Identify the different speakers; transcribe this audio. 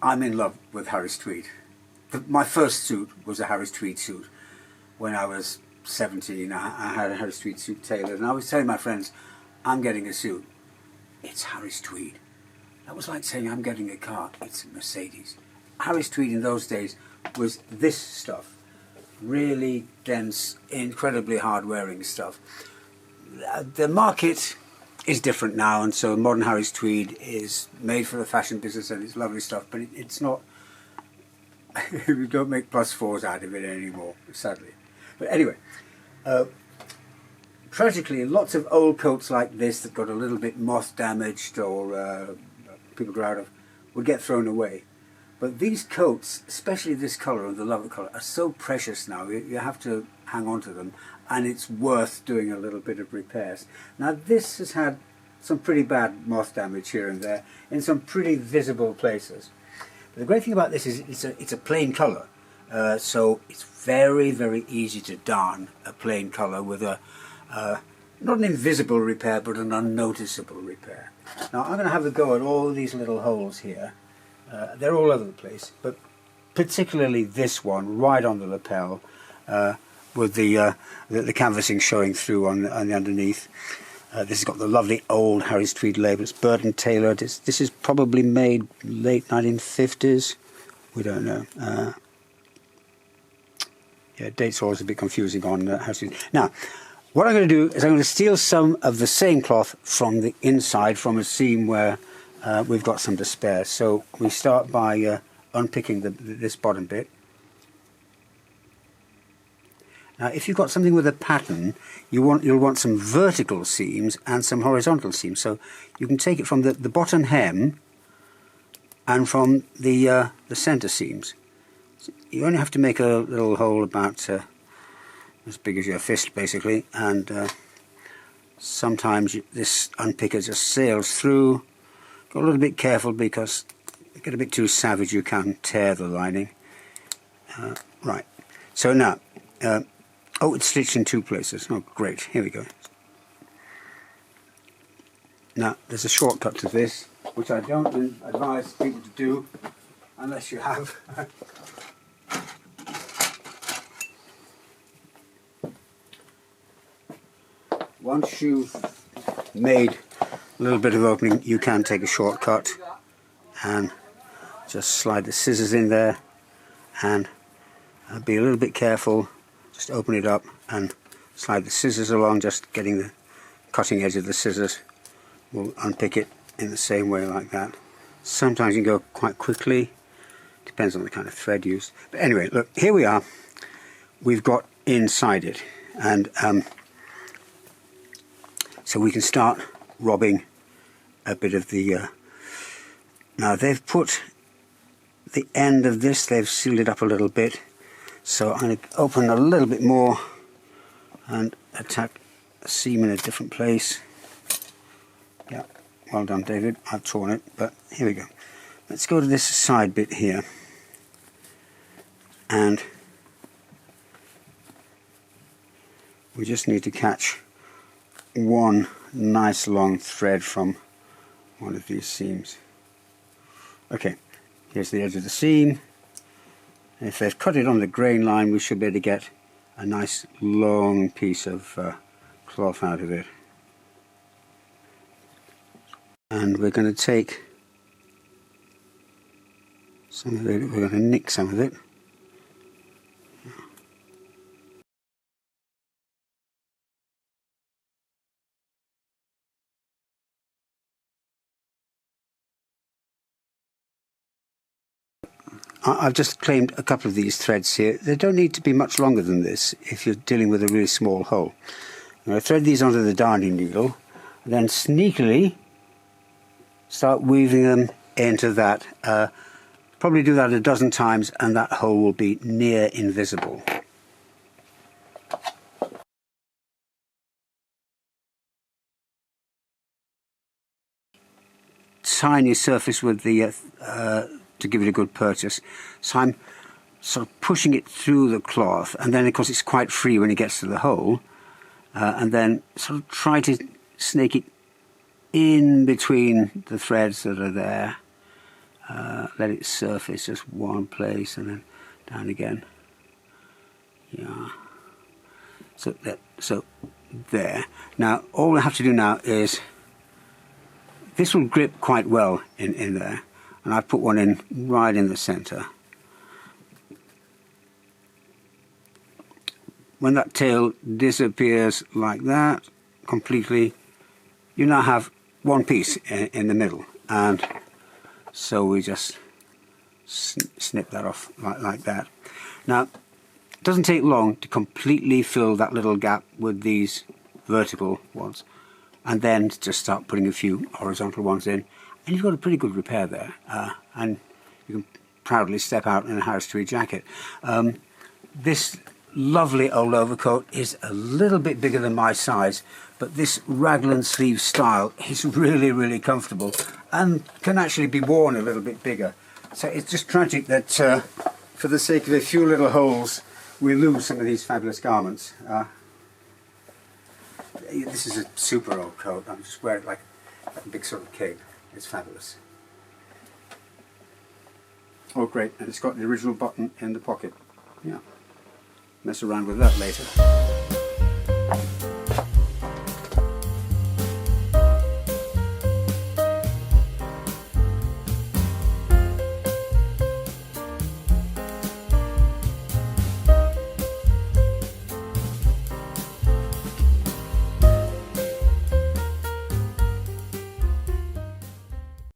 Speaker 1: I'm in love with Harris Tweed. My first suit was a Harris Tweed suit. When I was 17, I had a Harris Tweed suit tailored, and I was telling my friends, I'm getting a suit. It's Harris Tweed. That was like saying I'm getting a car. It's a Mercedes. Harris Tweed in those days was this stuff. Really dense, incredibly hard-wearing stuff. The market is different now, and so modern Harris Tweed is made for the fashion business, and it's lovely stuff, but it's not. We don't make +4s out of it anymore, sadly. But anyway, tragically, lots of old coats like this that got a little bit moth damaged or people grew out of would get thrown away. But these coats, especially this colour and the love colour, are so precious now. You have to hang on to them, and it's worth doing a little bit of repairs. Now this has had some pretty bad moth damage here and there in some pretty visible places. But the great thing about this is it's a plain colour, so it's very, very easy to darn a plain colour with a not an invisible repair, but an unnoticeable repair. Now I'm going to have a go at all these little holes here. They're all over the place, but particularly this one right on the lapel, with the canvassing showing through on the underneath. This has got the lovely old Harris Tweed label. It's Burton tailored. This is probably made late 1950s. We don't know. Yeah, dates are always a bit confusing on Harris Tweed. Now, what I'm going to do is I'm going to steal some of the same cloth from the inside, from a seam where we've got some to spare. So we start by unpicking this bottom bit. Now if you've got something with a pattern, you'll want some vertical seams and some horizontal seams. So you can take it from the bottom hem and from the centre seams. So you only have to make a little hole about as big as your fist basically, and sometimes this unpicker just sails through. Got a little bit careful because if you get a bit too savage you can tear the lining. Right, so now, oh, it's stitched in two places. Oh great, here we go. Now there's a shortcut to this, which I don't advise people to do unless you have. Once you've made a little bit of opening, you can take a shortcut and just slide the scissors in there, and be a little bit careful. Just open it up and slide the scissors along, just getting the cutting edge of the scissors will unpick it in the same way like that. Sometimes you can go quite quickly, depends on the kind of thread used. But anyway, look, here we are. We've got inside it, and so we can start robbing a bit of the now they've put the end of this, they've sealed it up a little bit, so I'm going to open a little bit more and attack a seam in a different place. Yeah, well done David, I've torn it, but here we go. Let's go to this side bit here, and we just need to catch one nice long thread from one of these seams. Okay, here's the edge of the seam. If they've cut it on the grain line, we should be able to get a nice long piece of cloth out of it. And we're going to take some of it, we're going to nick some of it. I've just claimed a couple of these threads here. They don't need to be much longer than this if you're dealing with a really small hole. I'm going to thread these onto the darning needle and then sneakily start weaving them into that. Probably do that a dozen times and that hole will be near invisible. Tiny surface with the to give it a good purchase, so I'm sort of pushing it through the cloth, and then of course it's quite free when it gets to the hole, and then sort of try to snake it in between the threads that are there, let it surface just one place and then down again. Yeah. So there. Now all we have to do now is, this will grip quite well in there, and I've put one in right in the center. When that tail disappears like that completely, you now have one piece in the middle, and so we just snip that off like that. Now it doesn't take long to completely fill that little gap with these vertical ones, and then just start putting a few horizontal ones in, and you've got a pretty good repair there, and you can proudly step out in a Harris Tweed jacket. This lovely old overcoat is a little bit bigger than my size, but this raglan sleeve style is really, really comfortable and can actually be worn a little bit bigger. So it's just tragic that for the sake of a few little holes we lose some of these fabulous garments. This is a super old coat. I'm just wearing it like a big sort of cape. It's fabulous. Oh great, and it's got the original button in the pocket. Yeah. Mess around with that later.